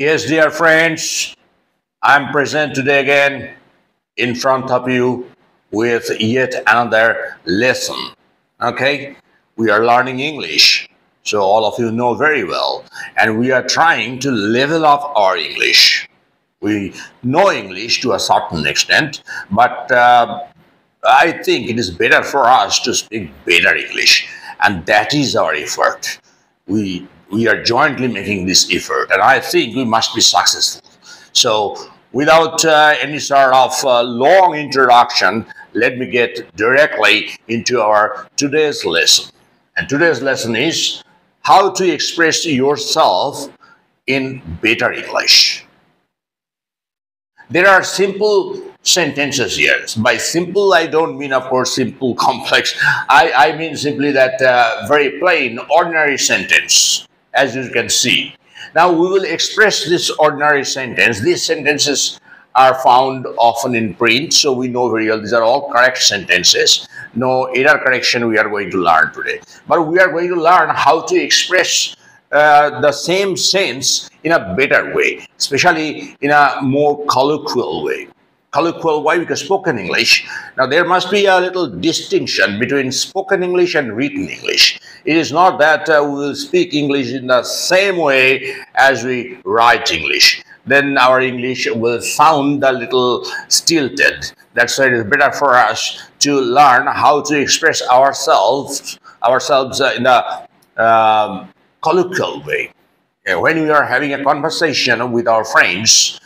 Yes, dear friends, I'm present today again in front of you with yet another lesson. Okay, we are learning English, so all of you know very well, and we are trying to level up our English. We know English to a certain extent, but I think it is better for us to speak better English, and that is our effort. We are jointly making this effort, and I think we must be successful. So, without any sort of long introduction, let me get directly into our today's lesson. And today's lesson is how to express yourself in better English. There are simple sentences here. By simple, I don't mean, of course, simple, complex. I mean simply that very plain, ordinary sentence, as you can see. Now, we will express this ordinary sentence. These sentences are found often in print, so we know very well these are all correct sentences. No error correction we are going to learn today. But we are going to learn how to express the same sense in a better way, especially in a more colloquial way. Colloquial way because spoken English. Now there must be a little distinction between spoken English and written English. It is not that we will speak English in the same way as we write English. Then our English will sound a little stilted. That's why it is better for us to learn how to express ourselves in a colloquial way. When we are having a conversation with our friends,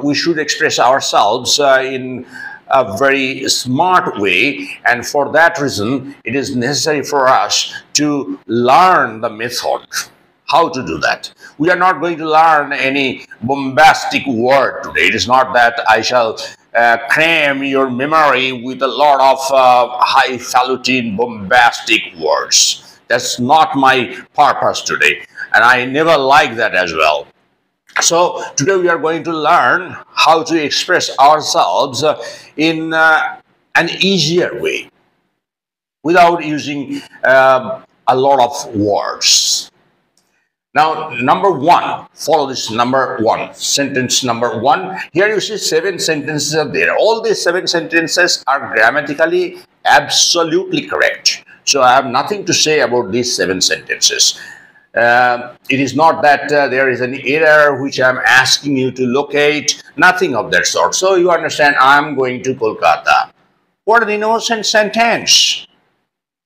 we should express ourselves in a very smart way, and for that reason, it is necessary for us to learn the method. How to do that? We are not going to learn any bombastic word today. It is not that I shall cram your memory with a lot of highfalutin, bombastic words. That's not my purpose today, and I never like that as well. So today we are going to learn how to express ourselves in an easier way without using a lot of words. Now, number one, follow this number one, sentence number one. Here you see 7 sentences are there. All these 7 sentences are grammatically absolutely correct. So I have nothing to say about these 7 sentences. It is not that there is an error which I am asking you to locate, nothing of that sort. So you understand, I am going to Kolkata. What an innocent sentence.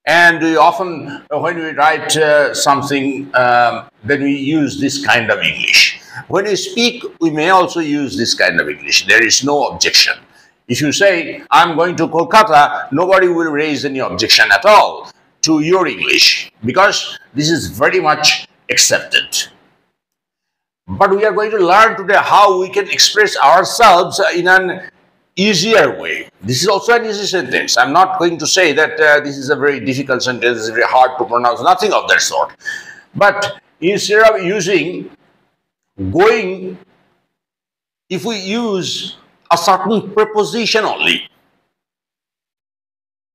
And we often, when we write something, then we use this kind of English. When we speak, we may also use this kind of English. There is no objection. If you say, I'm going to Kolkata, nobody will raise any objection at all to your English, because this is very much accepted. But we are going to learn today how we can express ourselves in an easier way. This is also an easy sentence. I'm not going to say that this is a very difficult sentence, it's very hard to pronounce, nothing of that sort. But instead of using going, if we use a certain preposition only,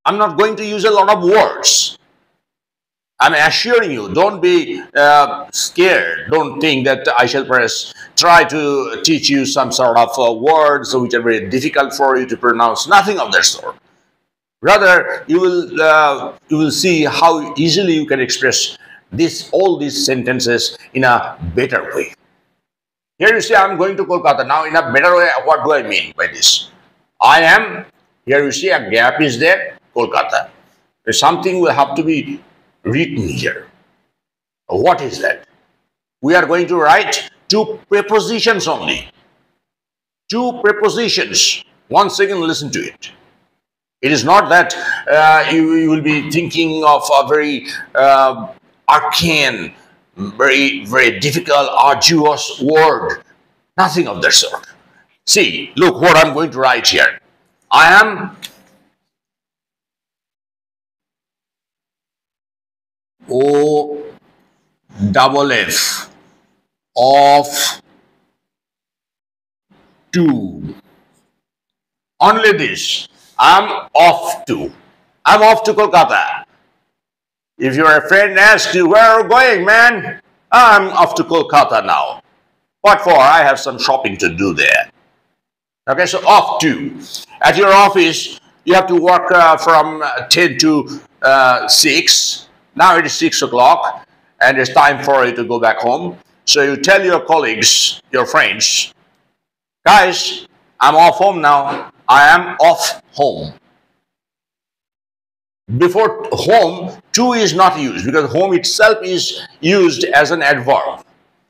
I'm not going to use a lot of words. I'm assuring you, don't be scared. Don't think that I shall perhaps try to teach you some sort of words which are very difficult for you to pronounce. Nothing of that sort. Rather, you will see how easily you can express all these sentences in a better way. Here you say, I'm going to Kolkata. Now, in a better way, what do I mean by this? I am, here you see a gap is there, Kolkata. Something will have to be written here. What is that? We are going to write 2 prepositions only. 2 prepositions. Once again, listen to it. It is not that you will be thinking of a very arcane, very difficult, arduous word. Nothing of that sort. See, look what I'm going to write here. I am OFF of to. Only this. I'm off to. I'm off to Kolkata. If your friend asks you, where are you going, man? I'm off to Kolkata now. What for? I have some shopping to do there. Okay, so off to. At your office, you have to work from 10 to 6. Now it is 6 o'clock and it's time for you to go back home. So you tell your colleagues, your friends, guys, I'm off home now. I am off home. Before home, to is not used because home itself is used as an adverb.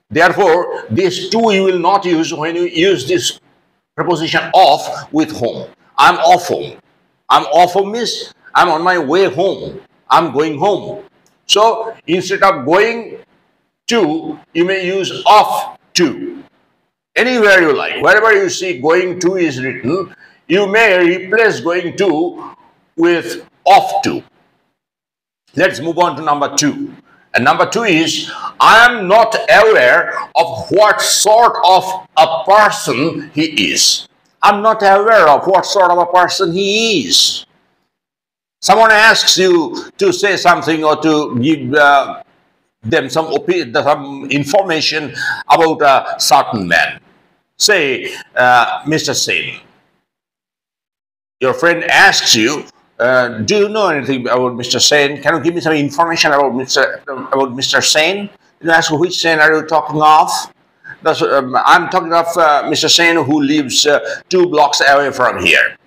Therefore, this to you will not use when you use this preposition off with home. I'm off home. I'm off home means I'm on my way home. I'm going home. So instead of going to, you may use off to. Anywhere you like. Wherever you see going to is written, you may replace going to with off to. Let's move on to number 2. And number 2 is, I am not aware of what sort of a person he is. I'm not aware of what sort of a person he is. Someone asks you to say something or to give them some information about a certain man. Say, Mr. Sen. Your friend asks you, do you know anything about Mr. Sen? Can you give me some information about Mr. Sen? You ask, which Sen are you talking of? I'm talking of Mr. Sen who lives 2 blocks away from here.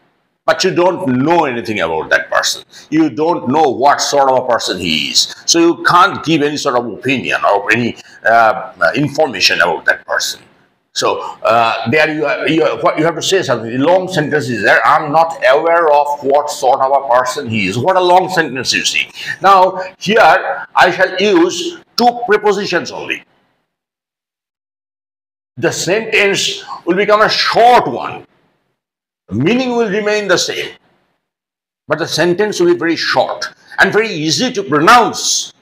But you don't know anything about that person. You don't know what sort of a person he is. So you can't give any sort of opinion or any information about that person. So there you have to say something. The long sentence is there. I'm not aware of what sort of a person he is. What a long sentence you see. Now here I shall use 2 prepositions only. The sentence will become a short one. The meaning will remain the same. But the sentence will be very short and very easy to pronounce.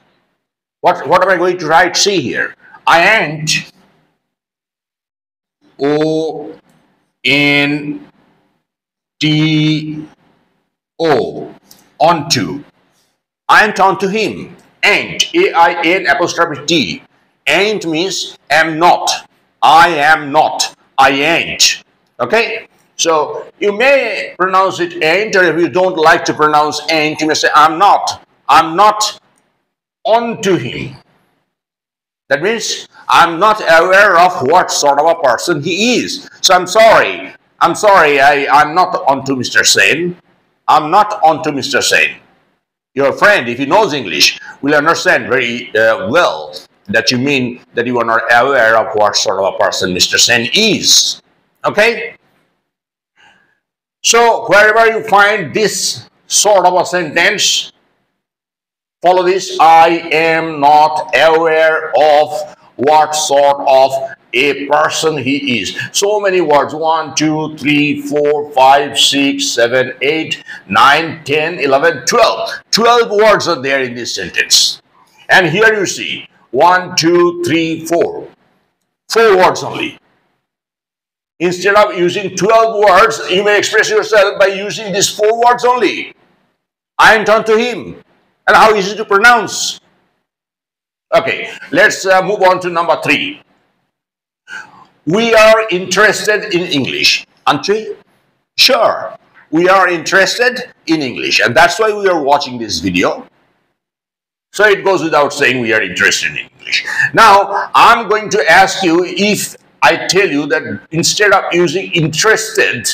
What am I going to write? See here. I ain't. O-N-T-O. Onto. Ain't onto him. Ain't. A-I-N apostrophe T. Ain't means am not. I am not. I ain't. Okay? So you may pronounce it ain't, or if you don't like to pronounce ain't, you may say I'm not. I'm not onto him. That means I'm not aware of what sort of a person he is. So I'm sorry. I'm not onto Mr. Sen. I'm not onto Mr. Sen. Your friend, if he knows English, will understand very well that you mean that you are not aware of what sort of a person Mr. Sen is. Okay? So wherever you find this sort of a sentence, follow this. I am not aware of what sort of a person he is. So many words. 1, 2, 3, 4, 5, 6, 7, 8, 9, 10, 11, 12. 12 words are there in this sentence. And here you see 1, 2, 3, 4. 4 words only. Instead of using 12 words, you may express yourself by using these 4 words only. I ain't onto him. And how easy to pronounce. Okay, let's move on to number 3. We are interested in English. Aren't we? Sure. We are interested in English. And that's why we are watching this video. So it goes without saying we are interested in English. Now, I'm going to ask you, if I tell you that instead of using interested,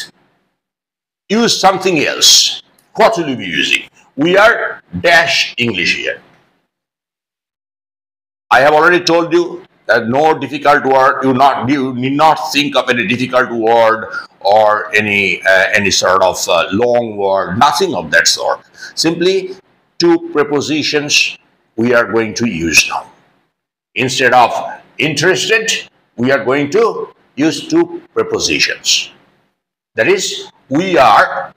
use something else, what will you be using? We are dash English here. I have already told you that no difficult word, you need not think of any difficult word or any sort of long word, nothing of that sort. Simply 2 prepositions we are going to use now. Instead of interested, we are going to use 2 prepositions. That is, we are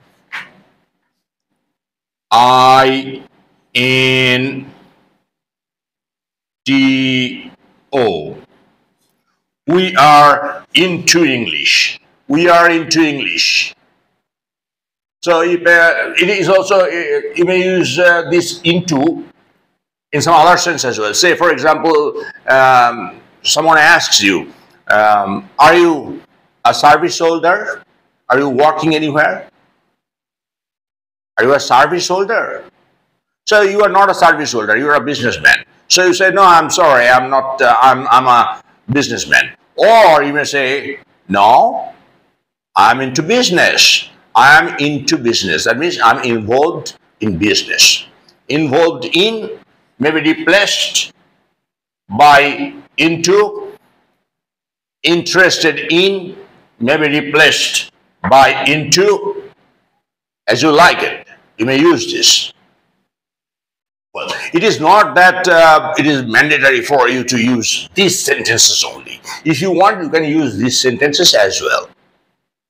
I-N-T-O. We are into English. We are into English. So it is also, you may use this into in some other sense as well. Say, for example, someone asks you, Are you a service holder? Are you working anywhere? Are you a service holder? So you are not a service holder. You are a businessman. So you say, no, I'm sorry, I'm not. I'm a businessman. Or you may say, no, I'm into business. I am into business. That means I'm involved in business. Involved in, maybe replaced by into, interested in, maybe replaced by into, as you like it. You may use this. Well, it is not that it is mandatory for you to use these sentences only. If you want, you can use these sentences as well.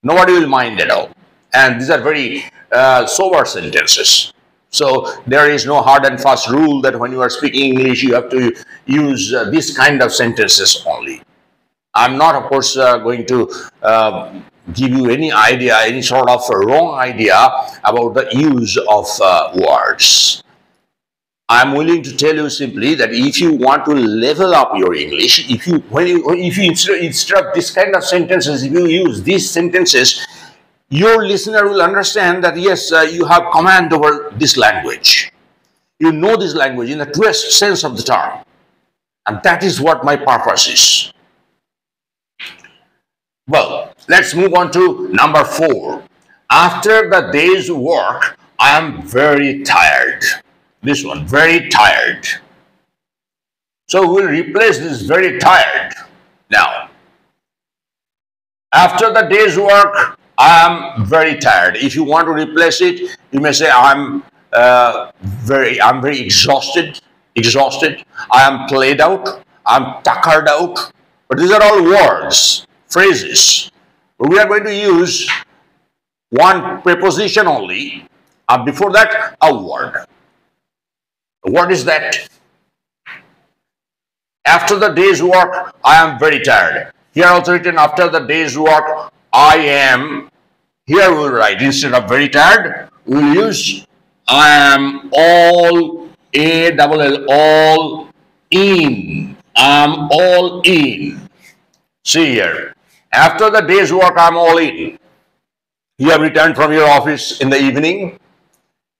Nobody will mind at all. And these are very sober sentences. So there is no hard and fast rule that when you are speaking English, you have to use this kind of sentences only. I'm not, of course, going to give you any idea, any sort of wrong idea about the use of words. I'm willing to tell you simply that if you want to level up your English, if you instead of this kind of sentences, if you use these sentences, your listener will understand that yes, you have command over this language. You know this language in the truest sense of the term, and that is what my purpose is. Well, let's move on to number 4. After the day's work, I am very tired. This one, very tired. So we'll replace this very tired. Now, after the day's work, I am very tired. If you want to replace it, you may say I'm very exhausted. I am played out. I'm tuckered out. But these are all words, phrases. But we are going to use one preposition only. And before that, a word. What is that? After the day's work, I am very tired. Here also written after the day's work, I am. Here we will write instead of very tired, we will use I am all all in. I am all in. See here. After the day's work, I am all in. You have returned from your office in the evening.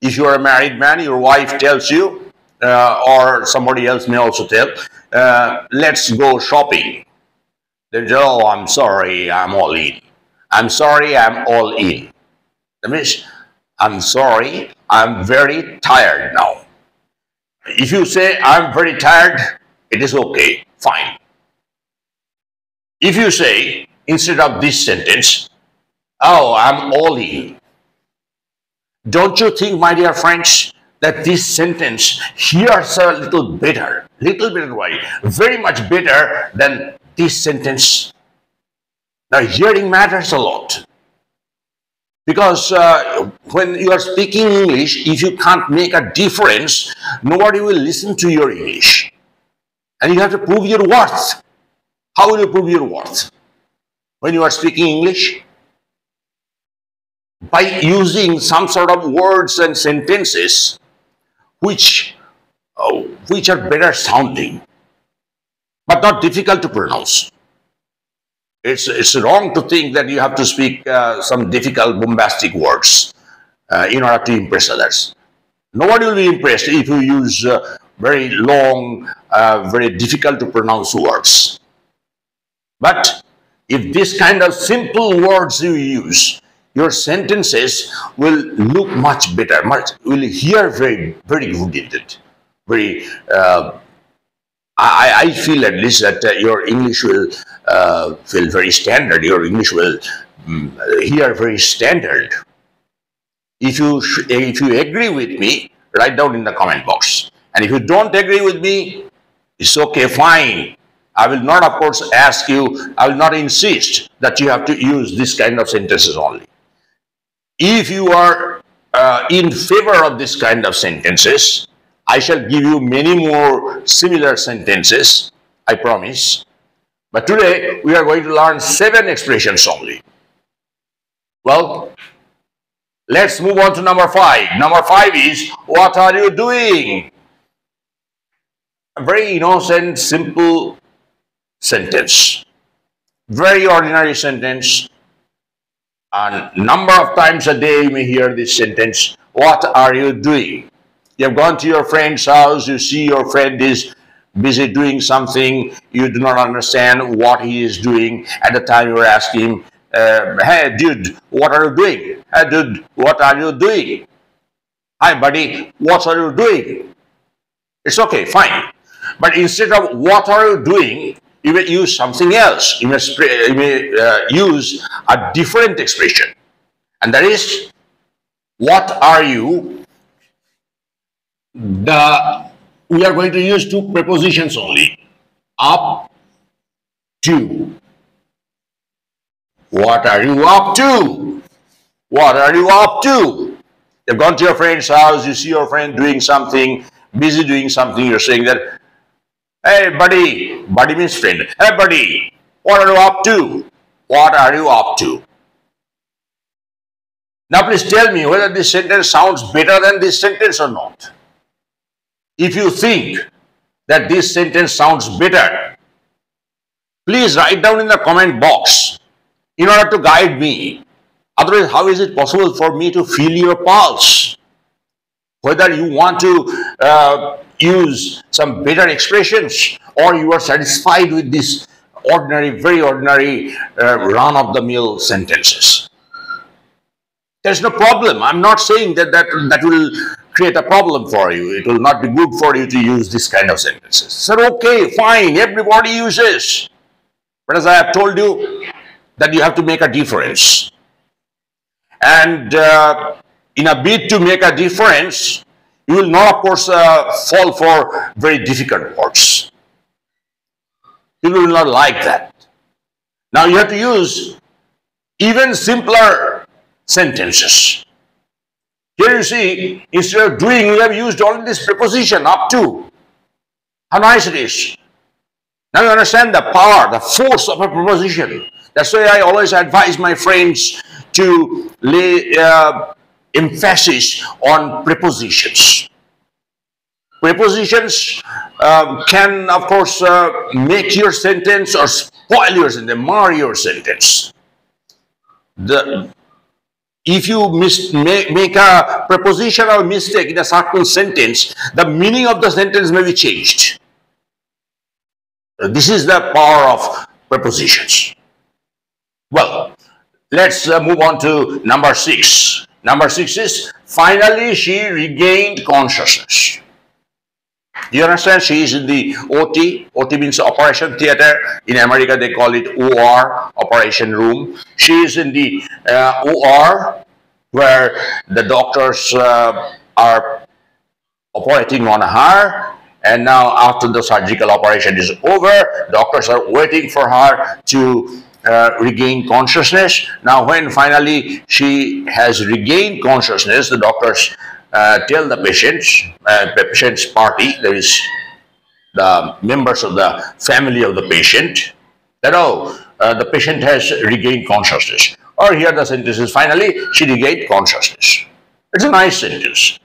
If you are a married man, your wife tells you, or somebody else may also tell, let's go shopping. Then say, oh, I'm sorry, I'm all in. I'm sorry, I'm all in. That means, I'm sorry, I'm very tired now. If you say, I'm very tired, it is okay, fine. If you say, instead of this sentence, oh, I'm all in. Don't you think, my dear friends, that this sentence hears a little better, why? Very much better than this sentence. Now, hearing matters a lot. Because when you are speaking English, if you can't make a difference, nobody will listen to your English. And you have to prove your worth. How will you prove your worth? When you are speaking English? By using some sort of words and sentences which are better sounding, but not difficult to pronounce. It's wrong to think that you have to speak some difficult, bombastic words in order to impress others. Nobody will be impressed if you use very long, very difficult to pronounce words. But if this kind of simple words you use, your sentences will look much better, will hear very, very good indeed. Very, I feel at least that your English will feel very standard. Your English will hear very standard. If you agree with me, write down in the comment box. And if you don't agree with me, it's okay, fine. I will not, of course, ask you, I will not insist that you have to use this kind of sentences only. If you are in favor of this kind of sentences, I shall give you many more similar sentences, I promise. But today, we are going to learn 7 expressions only. Well, let's move on to number 5. Number 5 is, what are you doing? A very innocent, simple sentence. Very ordinary sentence. A number of times a day you may hear this sentence. What are you doing? You have gone to your friend's house, you see your friend is busy doing something, you do not understand what he is doing. At the time you are asking, hey dude, what are you doing? Hey dude, what are you doing? Hi buddy, what are you doing? It's okay, fine. But instead of what are you doing, you may use something else. You may use a different expression. And that is, what are you? We are going to use two prepositions only. Up to. What are you up to? What are you up to? You've gone to your friend's house, you see your friend doing something, busy doing something, you're saying that, hey buddy, buddy means friend. Hey buddy, what are you up to? What are you up to? Now please tell me whether this sentence sounds better than this sentence or not. If you think that this sentence sounds better, please write down in the comment box in order to guide me. Otherwise, how is it possible for me to feel your pulse? Whether you want to use some better expressions or you are satisfied with this ordinary, very ordinary run-of-the-mill sentences. There's no problem. I'm not saying that will create a problem for you. It will not be good for you to use this kind of sentences. So okay, fine, everybody uses. But as I have told you, that you have to make a difference. And in a bid to make a difference, you will not, of course, fall for very difficult words. People will not like that. Now you have to use even simpler sentences. Here you see, instead of doing, we have used only this preposition, up to. How nice it is. Now you understand the power, the force of a preposition. That's why I always advise my friends to lay emphasis on prepositions. Prepositions can, of course, make your sentence or spoil your sentence, mar your sentence. If you make a preposition or mistake in a certain sentence, the meaning of the sentence may be changed. This is the power of prepositions. Well, let's move on to number 6. Number 6 is, finally she regained consciousness. You understand? She is in the OT. OT means operation theater. In America, they call it OR, operation room. She is in the OR, where the doctors are operating on her. And now, after the surgical operation is over, doctors are waiting for her to regain consciousness. Now, when finally she has regained consciousness, the doctors tell the patient's party, there is the members of the family of the patient, that the patient has regained consciousness. Or here the sentence is, finally she regained consciousness. It's a nice sentence.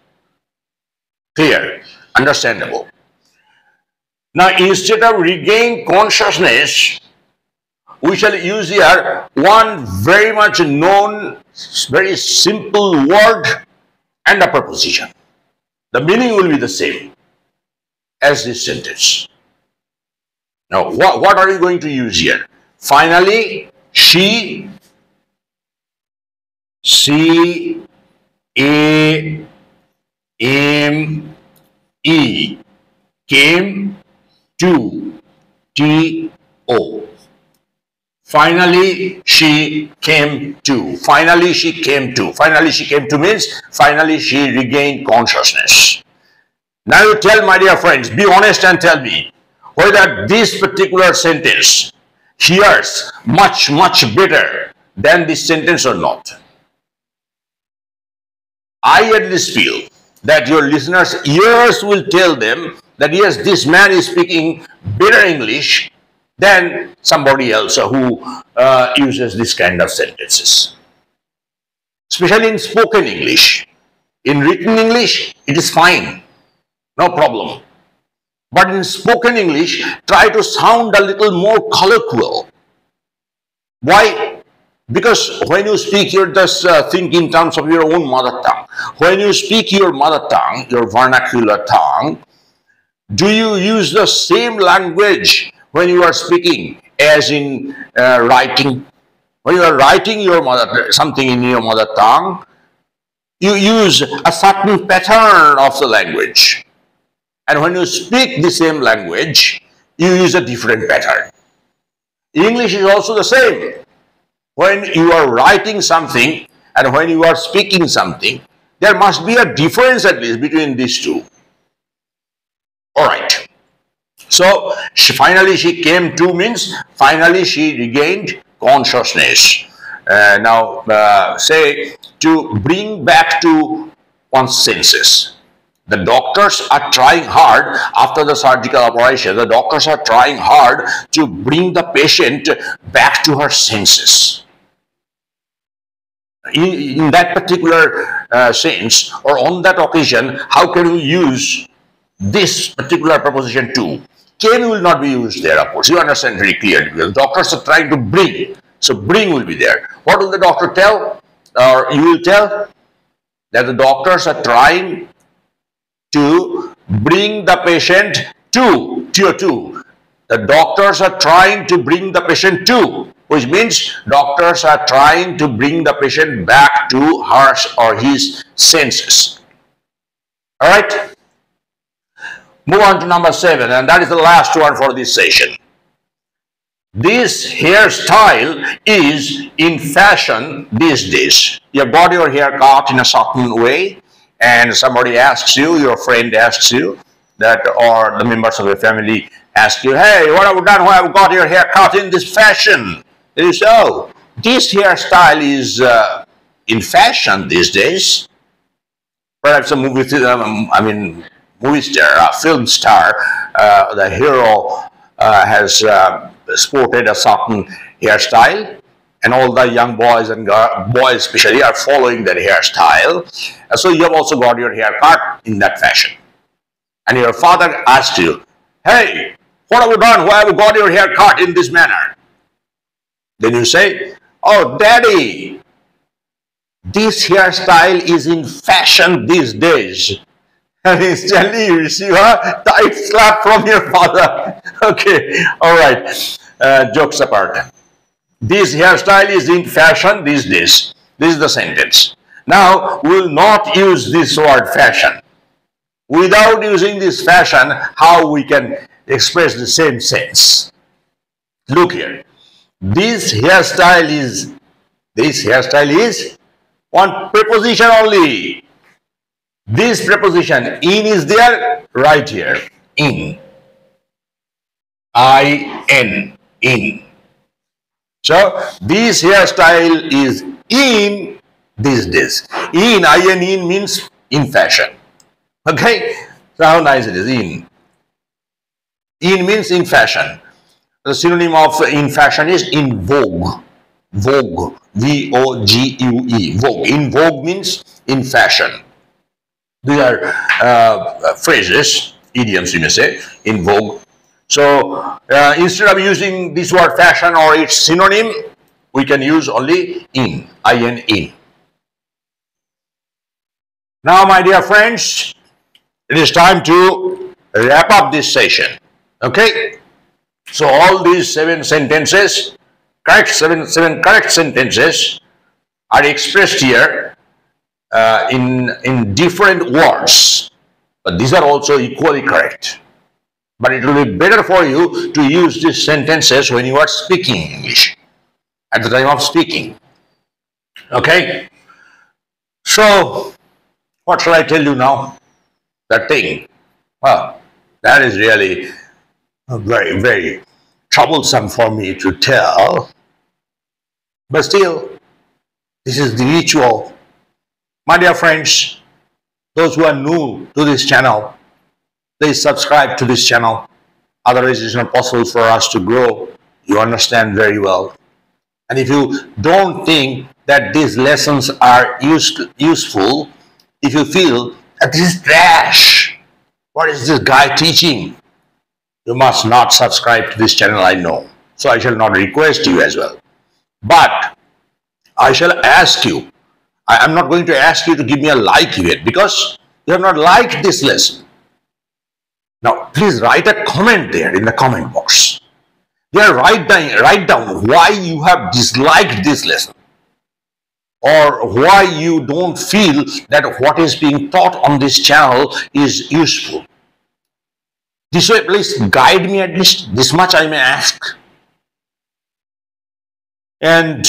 Clear, understandable. Now, instead of regain consciousness, we shall use here one very much known, very simple word and a preposition. The meaning will be the same as this sentence. Now, what are you going to use here? Finally, she, C-A-M-E, came to, T-O. Finally, she came to. Finally, she came to. Finally, she came to means finally she regained consciousness. Now you tell, my dear friends, be honest and tell me whether this particular sentence hears much, much better than this sentence or not. I at least feel that your listeners' ears will tell them that yes, this man is speaking better English than somebody else who uses this kind of sentences. Especially in spoken English. In written English, it is fine, no problem. But in spoken English, try to sound a little more colloquial. Why? Because when you speak, you're just think in terms of your own mother tongue. When you speak your mother tongue, your vernacular tongue, do you use the same language when you are speaking as in writing? When you are writing your something in your mother tongue, you use a certain pattern of the language. And when you speak the same language, you use a different pattern. English is also the same. When you are writing something and when you are speaking something, there must be a difference at least between these two. All right. So finally she came to means finally she regained consciousness. Say to bring back to one's senses. The doctors are trying hard after the surgical operation. The doctors are trying hard to bring the patient back to her senses. In that particular sense or on that occasion, how can we use this particular preposition to? Came will not be used there, of course. You understand very clearly. The doctors are trying to bring. So bring will be there. What will the doctor tell? Or you will tell that the doctors are trying to bring the patient to. The doctors are trying to bring the patient to, which means doctors are trying to bring the patient back to her or his senses. All right? Move on to number 7, and that is the last one for this session. This hairstyle is in fashion these days. You have got your hair cut in a certain way, and somebody asks you, your friend asks you, that, or the members of the family ask you, hey, what have you done? Why have you got your hair cut in this fashion? And you say, oh, this hairstyle is in fashion these days. Perhaps a movie star, a film star, the hero has sported a certain hairstyle, and all the young boys and boys especially are following that hairstyle. So you have also got your hair cut in that fashion. And your father asked you, hey, what have you done? Why have you got your hair cut in this manner? Then you say, oh, Daddy, this hairstyle is in fashion these days. And instantly you receive a tight slap from your father. Okay, all right, jokes apart. This hairstyle is in fashion these days. This is the sentence. Now, we will not use this word fashion. Without using this fashion, how we can express the same sense? Look here. This hairstyle is one preposition only. This preposition in is there right here. In. I-N. In. So this hairstyle is in these days. In, I-N means in fashion. Okay? So how nice it is, in. In means in fashion. The synonym of in fashion is in vogue. Vogue. V-O-G-U-E. Vogue. In vogue means in fashion. These are phrases, idioms you may say, in vogue. So instead of using this word fashion or its synonym, we can use only in, I-N, in. Now, my dear friends, it is time to wrap up this session. Okay? So all these 7 sentences, seven correct sentences are expressed here in different words. But these are also equally correct. But it will be better for you to use these sentences when you are speaking English, at the time of speaking. Okay? So, what shall I tell you now? That thing. Well, that is really very, very troublesome for me to tell. But still, this is the ritual. My dear friends, those who are new to this channel, please subscribe to this channel. Otherwise, it's not possible for us to grow. You understand very well. And if you don't think that these lessons are useful, if you feel that this is trash, what is this guy teaching? You must not subscribe to this channel, I know. So I shall not request you as well. But I shall ask you, I am not going to ask you to give me a like yet because you have not liked this lesson. Now, please write a comment there in the comment box. There, write down why you have disliked this lesson or why you don't feel that what is being taught on this channel is useful. This way, please guide me at least. This much I may ask. And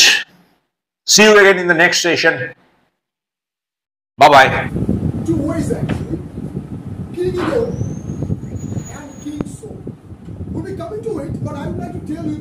see you again in the next session. Bye-bye. Two ways actually. King Ego and King Soul. We'll be coming to it, but I would like to tell you